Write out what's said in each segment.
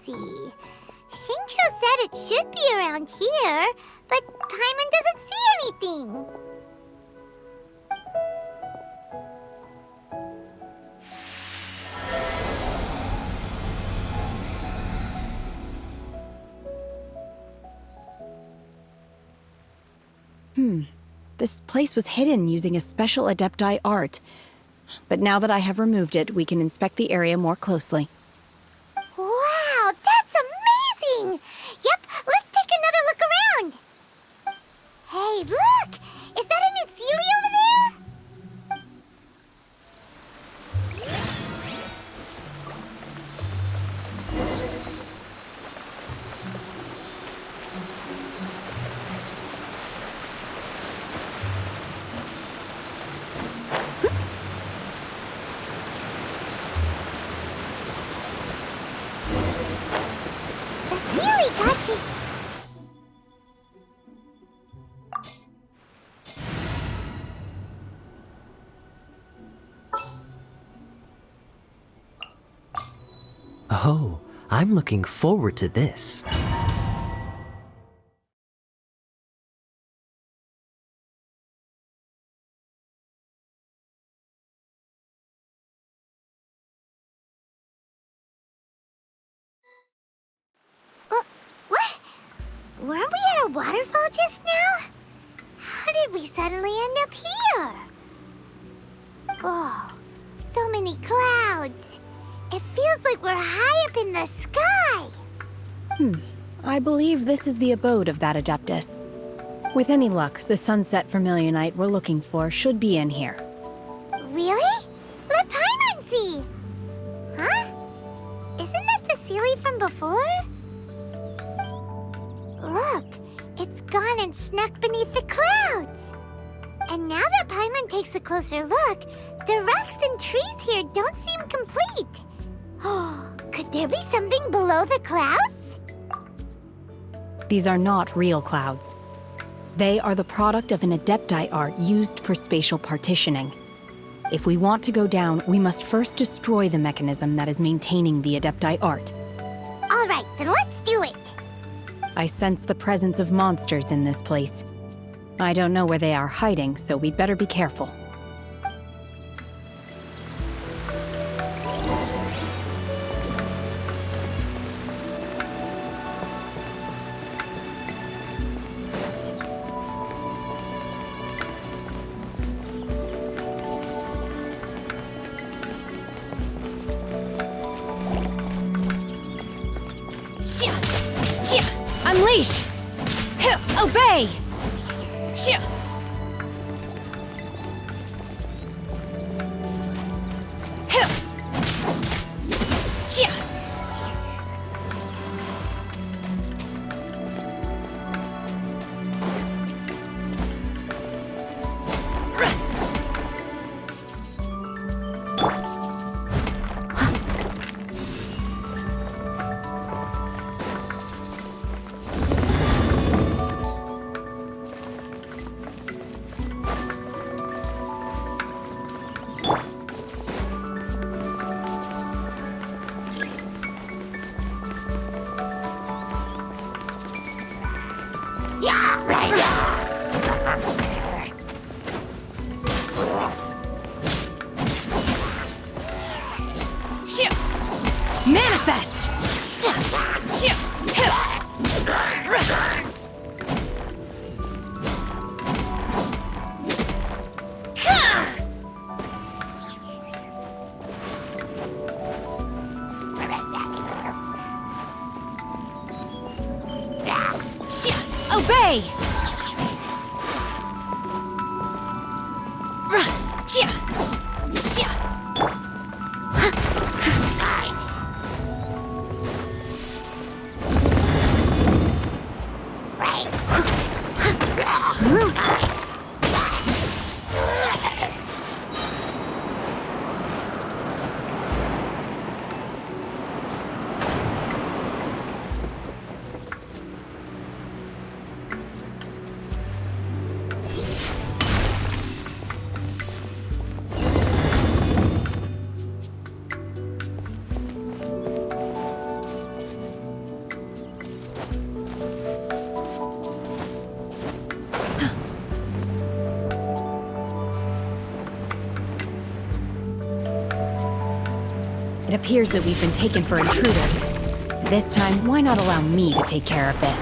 see. Shincho said it should be around here, but Paimon doesn't see anything. This place was hidden using a special Adepti art. But now that I have removed it, we can inspect the area more closely. Wow, that's amazing! Yep, let's take another look around. Hey, look! Is that a new Sealy over there? The Sealy got to... Oh, I'm looking forward to this. What? Weren't we at a waterfall just now? How did we suddenly end up here? Oh, so many clouds. It feels like we're high up in the sky. I believe this is the abode of that Adeptus. With any luck, the sunset Vermilionite we're looking for should be in here. Really? Let Paimon see. Huh? Isn't that the Sealy from before? Look, it's gone and snuck beneath the clouds. And now that Paimon takes a closer look, the rocks and trees here don't seem complete. Oh, could there be something below the clouds? These are not real clouds. They are the product of an Adepti art used for spatial partitioning. If we want to go down, we must first destroy the mechanism that is maintaining the Adepti art. All right, then let's do it. I sense the presence of monsters in this place. I don't know where they are hiding, so we'd better be careful. Unleash! Obey! Manifest! Obey! It appears that we've been taken for intruders. This time, why not allow me to take care of this?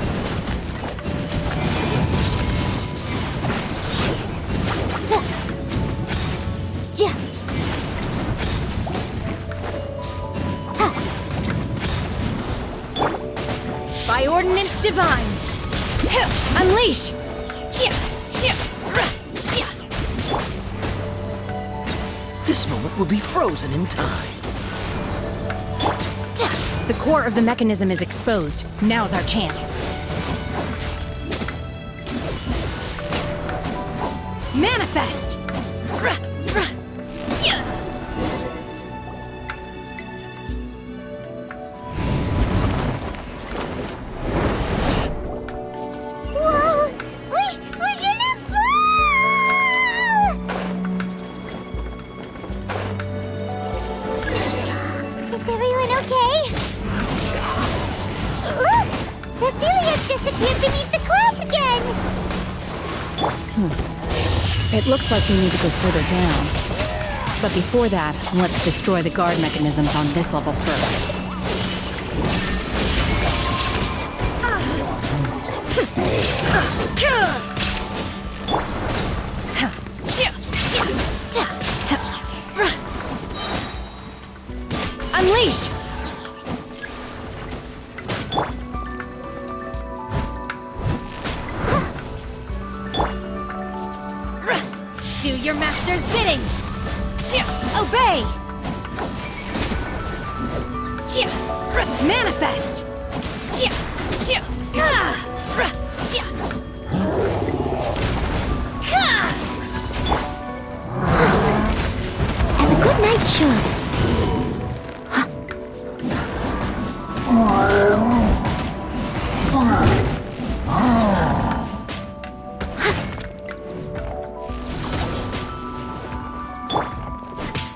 By ordinance divine! Unleash! This moment will be frozen in time. The core of the mechanism is exposed. Now's our chance. Manifest! Whoa! We're gonna fall! Is everyone okay? Look! The Celia disappeared beneath the clouds again! It looks like we need to go further down. But before that, let's destroy the guard mechanisms on this level first. Unleash! Do your master's bidding! Obey! Manifest! As a good knight should.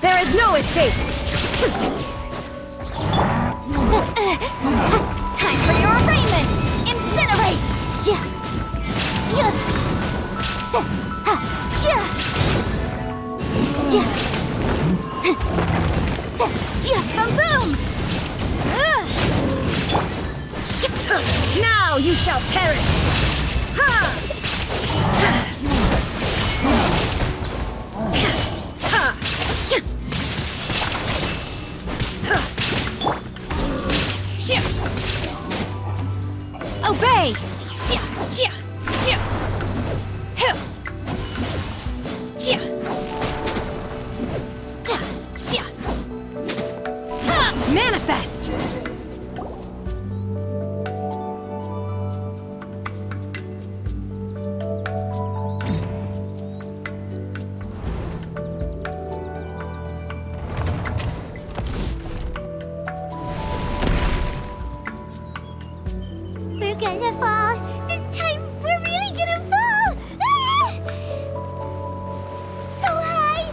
There is no escape! Time for your arraignment! Incinerate! Boom! Now you shall perish! Obey! Manifest! We're gonna fall. This time, we're really gonna fall. Ah! So high.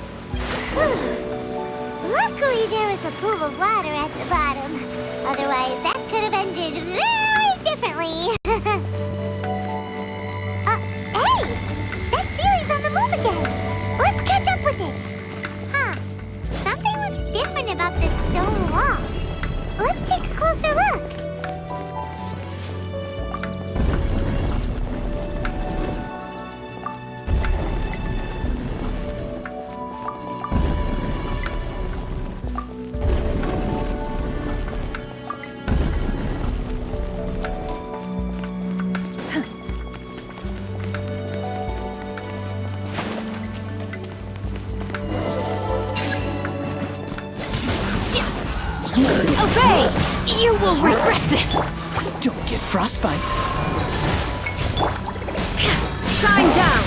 Luckily, there was a pool of water at the bottom. Otherwise, that could have ended very differently. Hey! That Sealy's on the move again. Let's catch up with it. Huh. Something looks different about this stone wall. Let's take a closer look. Obey! You will regret this! Don't get frostbite. Shine down!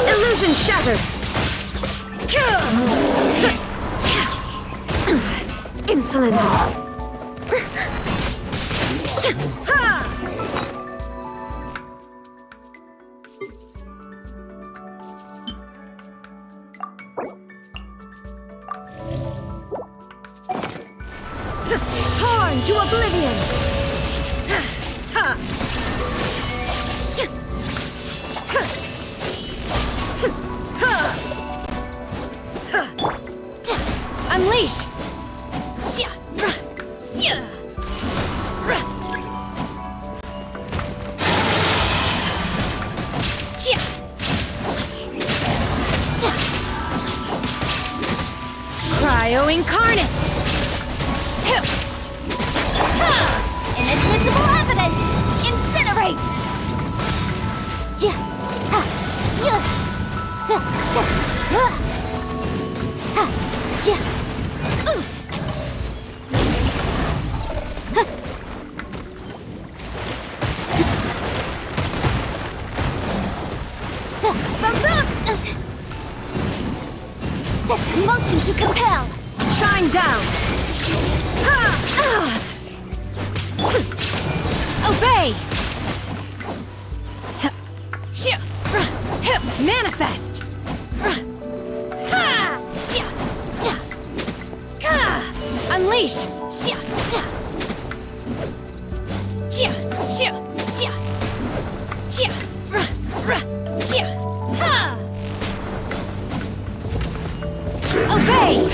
Illusion shattered! Insolent! Torn to oblivion! Unleash! Xia! Ra! Xia! Ra! Xia! Ta! Cryo Incarnate! Hup! Ha! Inadmissible evidence! Incinerate! Ja! Ha! Xia! Ta! Ta! Ha! Ha! Ja! Oof! Motion to compel. Shine down. Obey. Manifest. Unleash. Obey!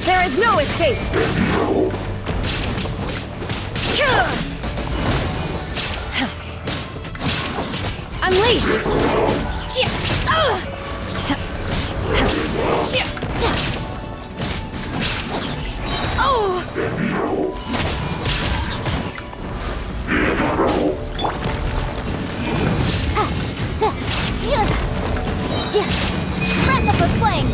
There is no escape! Unleash! Breath of the flame!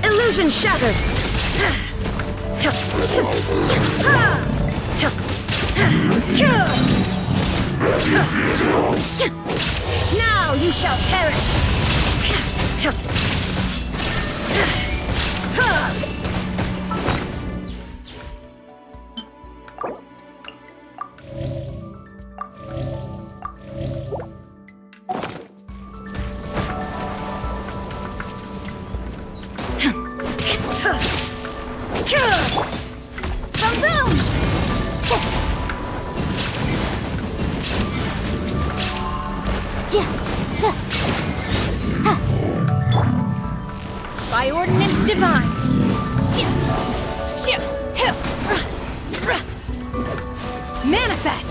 Illusion shattered! Now you shall perish! By ordinance divine. Manifest.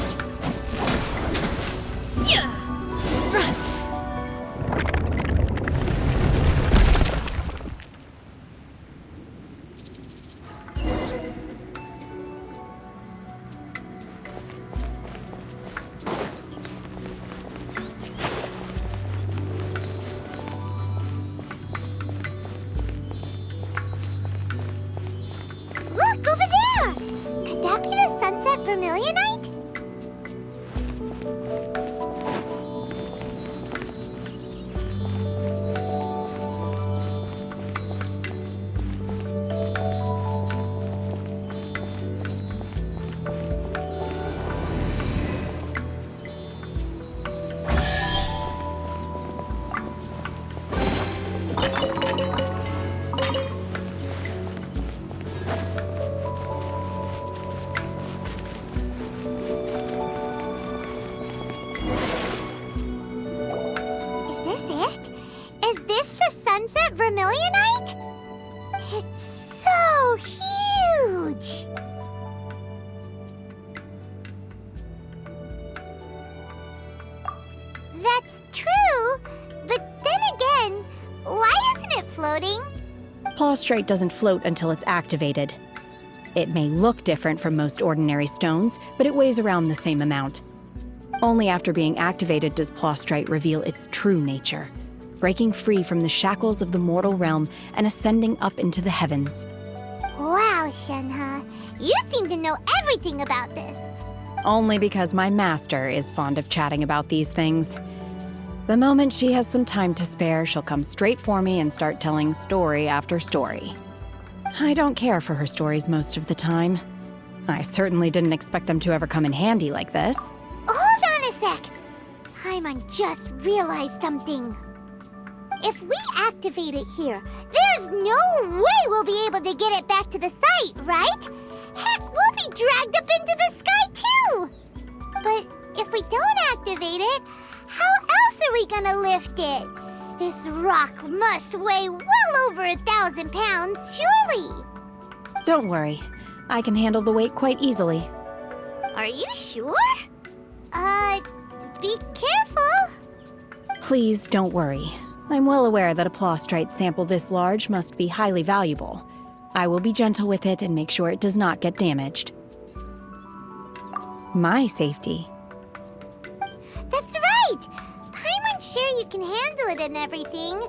Look, over there! Could that be the sunset vermilionite? Is this the sunset vermilionite? It's so huge! That's true, but then again, why isn't it floating? Prostrate doesn't float until it's activated. It may look different from most ordinary stones, but it weighs around the same amount. Only after being activated does Prostrate reveal its true nature, breaking free from the shackles of the mortal realm and ascending up into the heavens. Wow, Shenhe, you seem to know everything about this. Only because my master is fond of chatting about these things. The moment she has some time to spare, she'll come straight for me and start telling story after story. I don't care for her stories most of the time. I certainly didn't expect them to ever come in handy like this. Hold on a sec! Paimon just realized something. If we activate it here, there's no way we'll be able to get it back to the site, right? Heck, we'll be dragged up into the sky too! But if we don't activate it, how else are we gonna lift it? This rock must weigh well over 1,000 pounds, surely! Don't worry. I can handle the weight quite easily. Are you sure? Be careful! Please don't worry. I'm well aware that a plostrite sample this large must be highly valuable. I will be gentle with it and make sure it does not get damaged. My safety. That's right! Paimon's sure you can handle it and everything,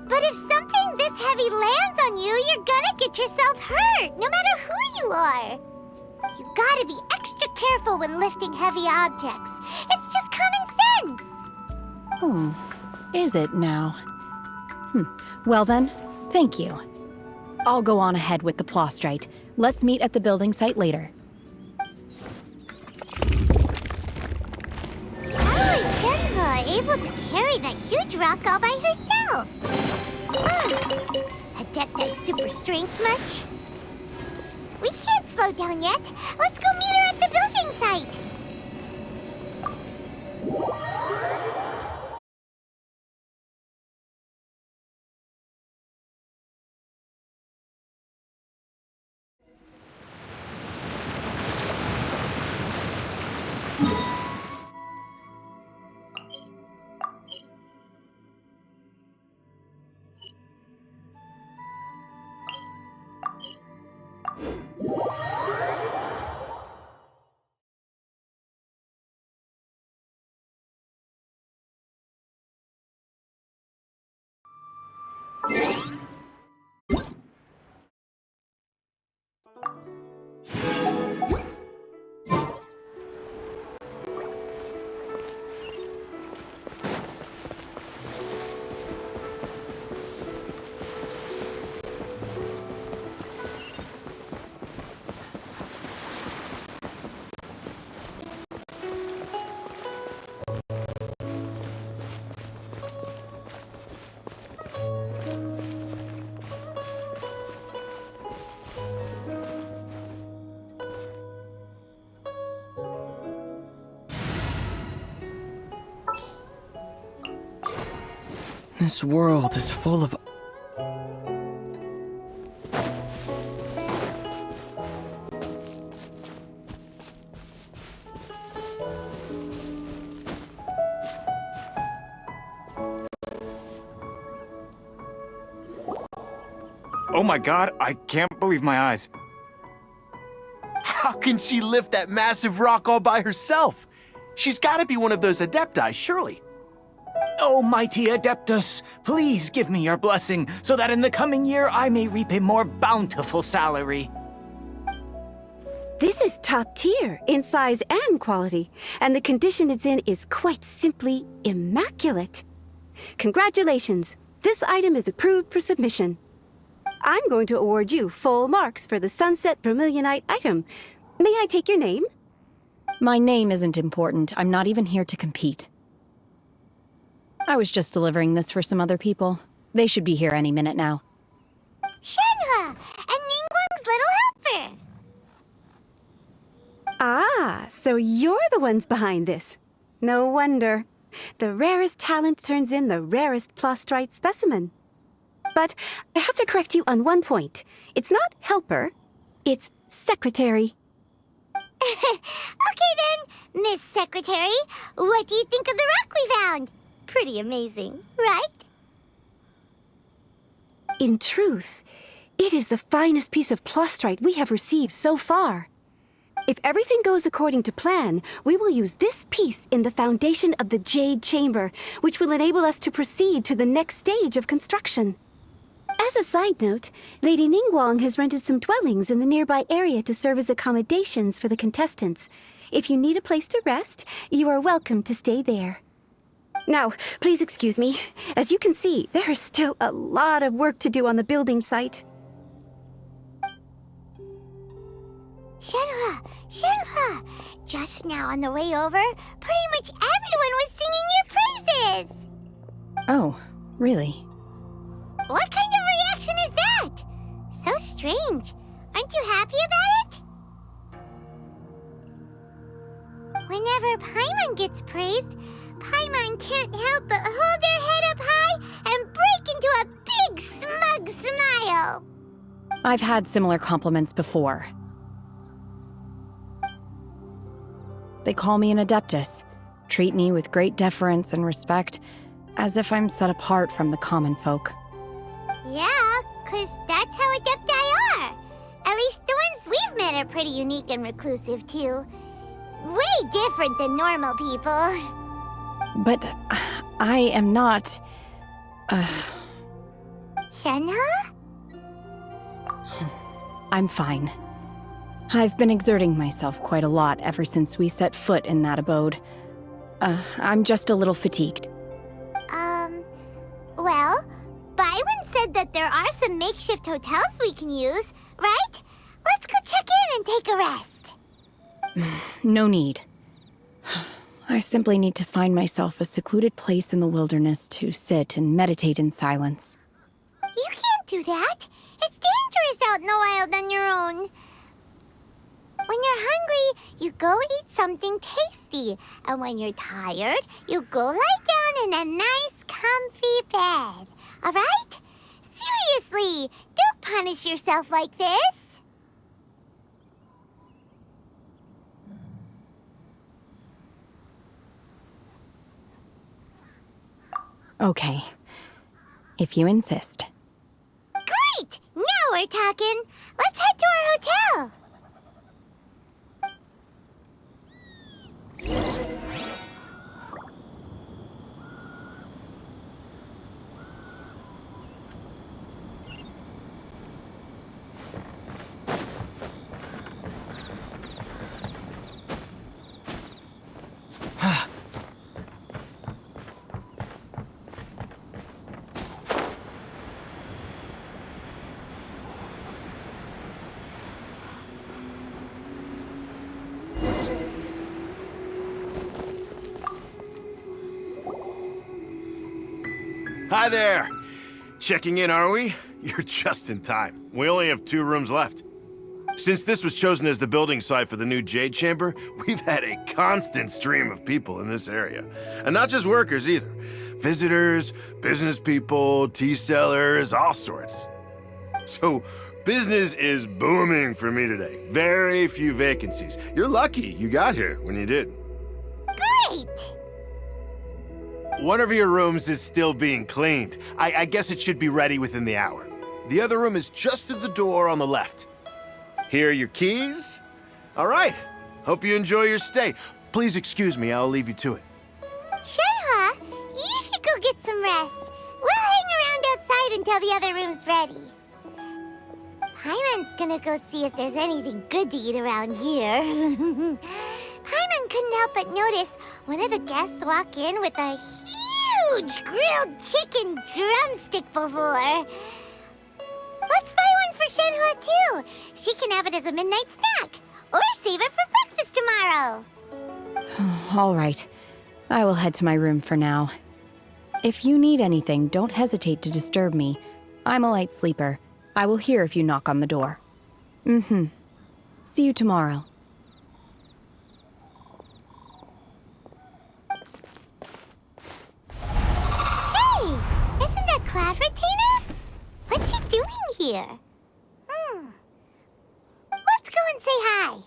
but if something this heavy lands on you, you're gonna get yourself hurt, no matter who you are. You gotta be extra careful when lifting heavy objects. It's just common sense. Is it now? Well then, thank you. I'll go on ahead with the plostrite. Let's meet at the building site later. How is Shenhe able to carry that huge rock all by herself? Adepti super strength much? We can't slow down yet. Let's go meet her at the building site. This world is full of... Oh my god, I can't believe my eyes. How can she lift that massive rock all by herself? She's gotta be one of those Adepti, surely. Oh, mighty Adeptus, please give me your blessing so that in the coming year I may reap a more bountiful salary. This is top tier in size and quality, and the condition it's in is quite simply immaculate. Congratulations, this item is approved for submission. I'm going to award you full marks for the Sunset Vermilionite item. May I take your name? My name isn't important. I'm not even here to compete. I was just delivering this for some other people. They should be here any minute now. Shenhe! And Ningguang's little helper! Ah, so you're the ones behind this. No wonder. The rarest talent turns in the rarest plostrite specimen. But I have to correct you on one point. It's not helper, it's secretary. Okay then, Miss Secretary, what do you think of the rock we found? Pretty amazing, right? In truth, it is the finest piece of plostrite we have received so far. If everything goes according to plan, we will use this piece in the foundation of the Jade Chamber, which will enable us to proceed to the next stage of construction. As a side note, Lady Ningguang has rented some dwellings in the nearby area to serve as accommodations for the contestants. If you need a place to rest, you are welcome to stay there. Now, please excuse me. As you can see, there is still a lot of work to do on the building site. Shenhua! Just now on the way over, pretty much everyone was singing your praises! Oh, really? What kind of reaction is that? So strange. Aren't you happy about it? Whenever Paimon gets praised, Paimon can't help but hold her head up high and break into a big smug smile. I've had similar compliments before. They call me an adeptus, treat me with great deference and respect, as if I'm set apart from the common folk. Yeah, 'cause that's how Adepti are. At least the ones we've met are pretty unique and reclusive, too. Way different than normal people. But I am not... Shenhua? I'm fine. I've been exerting myself quite a lot ever since we set foot in that abode. I'm just a little fatigued. Well, Byron said that there are some makeshift hotels we can use, right? Let's go check in and take a rest. No need. I simply need to find myself a secluded place in the wilderness to sit and meditate in silence. You can't do that. It's dangerous out in the wild on your own. When you're hungry, you go eat something tasty. And when you're tired, you go lie down in a nice, comfy bed. All right? Seriously, don't punish yourself like this. Okay. If you insist. Great! Now we're talking. Let's head to our hotel. Hi there! Checking in, are we? You're just in time. We only have 2 rooms left. Since this was chosen as the building site for the new Jade Chamber, we've had a constant stream of people in this area. And not just workers either. Visitors, business people, tea sellers, all sorts. So, business is booming for me today. Very few vacancies. You're lucky you got here when you did. Great! One of your rooms is still being cleaned. I guess it should be ready within the hour. The other room is just through the door on the left. Here are your keys. All right. Hope you enjoy your stay. Please excuse me, I'll leave you to it. Shenhua, you should go get some rest. We'll hang around outside until the other room's ready. Paimon's gonna go see if there's anything good to eat around here. Paimon couldn't help but notice one of the guests walk in with a huge grilled chicken drumstick before. Let's buy one for Shenhua too. She can have it as a midnight snack. Or save it for breakfast tomorrow. All right. I will head to my room for now. If you need anything, don't hesitate to disturb me. I'm a light sleeper. I will hear if you knock on the door. See you tomorrow. Hey! Isn't that Cloud Retainer? What's she doing here? Let's go and say hi.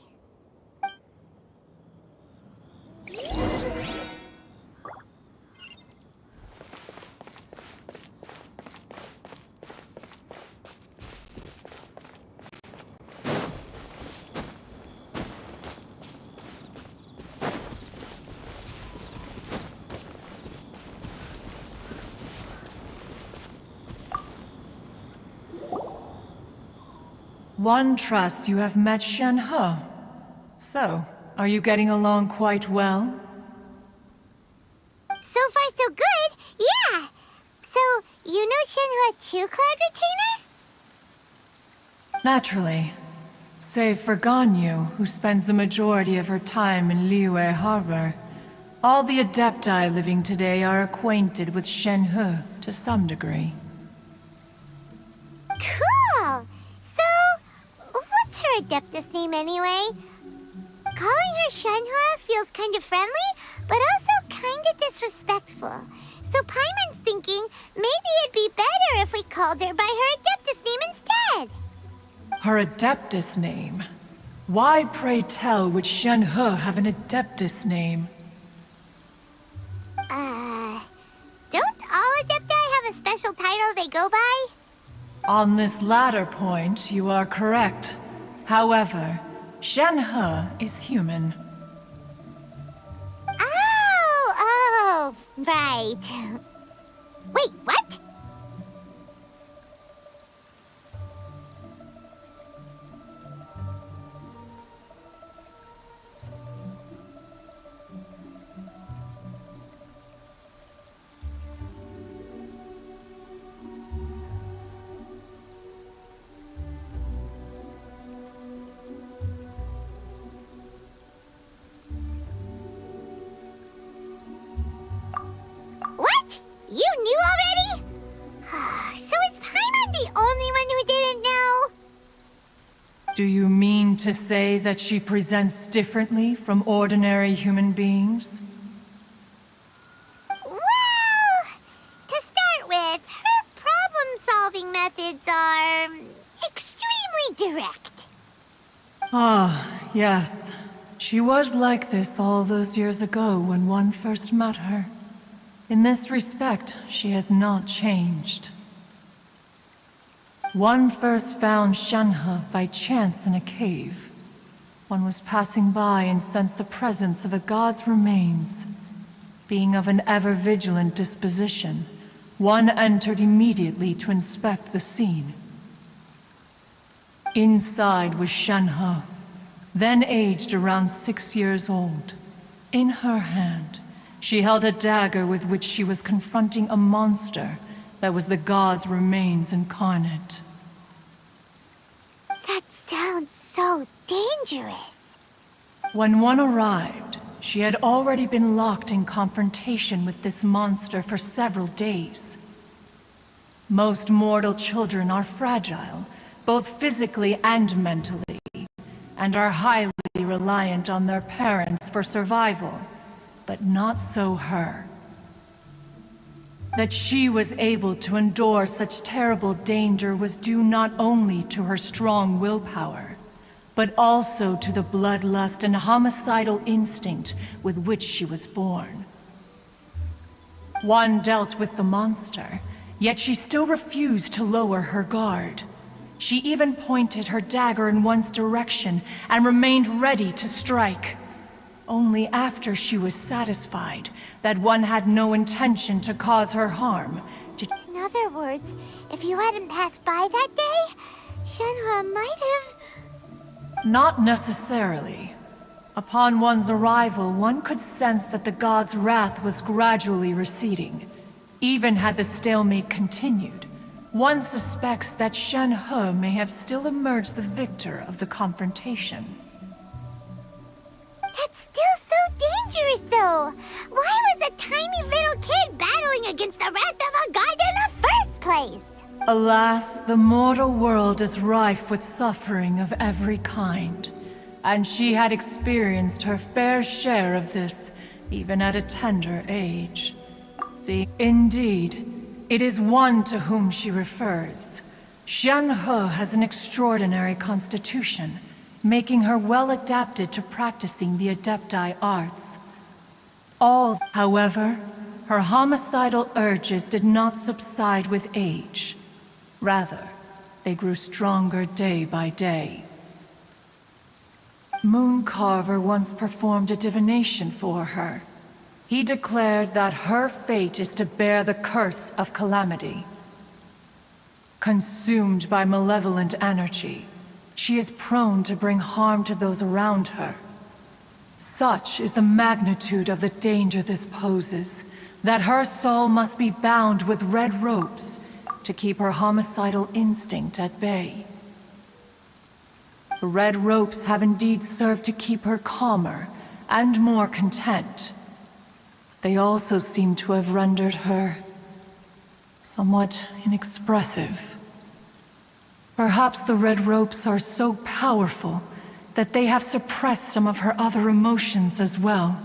One trusts you have met Shenhe. So, are you getting along quite well? So far, so good. Yeah. So, you know Shenhua too, Cloud Retainer? Naturally. Save for Ganyu, who spends the majority of her time in Liyue Harbor, all the Adepti living today are acquainted with Shenhe to some degree. Cool! So, what's her Adeptus name anyway? Calling her Shenhe feels kind of friendly, but also kind of disrespectful. So Paimon's thinking maybe it'd be better if we called her by her Adeptus name instead. Her Adeptus name? Why, pray tell, would Shenhe have an Adeptus name? Don't all Adepti have a special title they go by? On this latter point, you are correct. However, Shenhe is human. Oh, right. Wait, what? What? You knew already? So is Paimon the only one who didn't know? Do you mean to say that she presents differently from ordinary human beings? Well, to start with, her problem-solving methods are extremely direct. Ah, yes. She was like this all those years ago when one first met her. In this respect, she has not changed. One first found Shenhe by chance in a cave. One was passing by and sensed the presence of a god's remains. Being of an ever-vigilant disposition, one entered immediately to inspect the scene. Inside was Shenhe, then aged around 6 years old. In her hand, she held a dagger with which she was confronting a monster that was the god's remains incarnate. That sounds so dangerous. When one arrived, she had already been locked in confrontation with this monster for several days. Most mortal children are fragile, both physically and mentally, and are highly reliant on their parents for survival. But not so her. That she was able to endure such terrible danger was due not only to her strong willpower, but also to the bloodlust and homicidal instinct with which she was born. One dealt with the monster, yet she still refused to lower her guard. She even pointed her dagger in one's direction and remained ready to strike. Only after she was satisfied that one had no intention to cause her harm did... In other words, if you hadn't passed by that day, Shenhe might have... Not necessarily. Upon one's arrival, one could sense that the god's wrath was gradually receding. Even had the stalemate continued, one suspects that Shenhe may have still emerged the victor of the confrontation. That's still so dangerous, though. Why was a tiny little kid battling against the wrath of a god in the first place? Alas, the mortal world is rife with suffering of every kind, and she had experienced her fair share of this, even at a tender age. See, indeed, it is one to whom she refers. Shenhe has an extraordinary constitution, making her well adapted to practicing the Adepti arts. However, her homicidal urges did not subside with age. Rather, they grew stronger day by day. Mooncarver once performed a divination for her. He declared that her fate is to bear the curse of calamity. Consumed by malevolent energy, she is prone to bring harm to those around her. Such is the magnitude of the danger this poses, that her soul must be bound with red ropes to keep her homicidal instinct at bay. The red ropes have indeed served to keep her calmer and more content. They also seem to have rendered her somewhat inexpressive. Perhaps the red ropes are so powerful that they have suppressed some of her other emotions as well.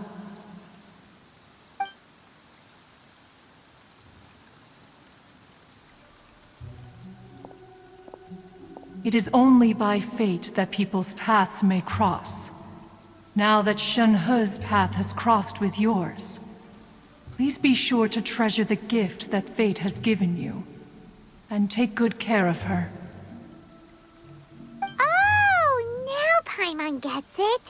It is only by fate that people's paths may cross. Now that Shen-He's path has crossed with yours, please be sure to treasure the gift that fate has given you, and take good care of her. Oh, now Paimon gets it.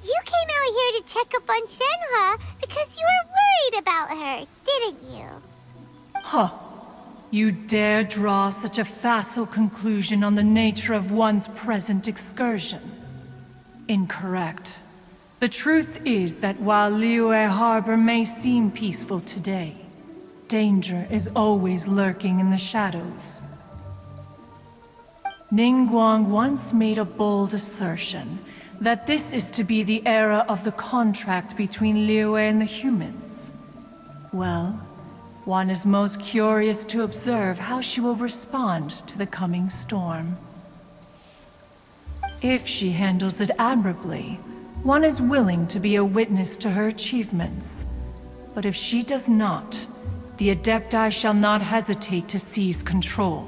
You came out here to check up on Shen-He because you were worried about her, didn't you? Huh. You dare draw such a facile conclusion on the nature of one's present excursion? Incorrect. The truth is that while Liyue Harbor may seem peaceful today, danger is always lurking in the shadows. Ningguang once made a bold assertion that this is to be the era of the contract between Liyue and the humans. Well, one is most curious to observe how she will respond to the coming storm. If she handles it admirably, one is willing to be a witness to her achievements. But if she does not, the Adepti shall not hesitate to seize control.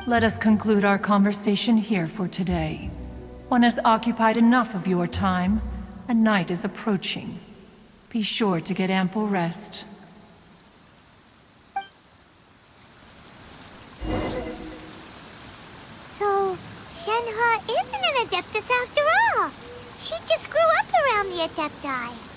Let us conclude our conversation here for today. One has occupied enough of your time, and night is approaching. Be sure to get ample rest. So, Shen-He isn't an Adeptus after all. She just grew up around the Adepti.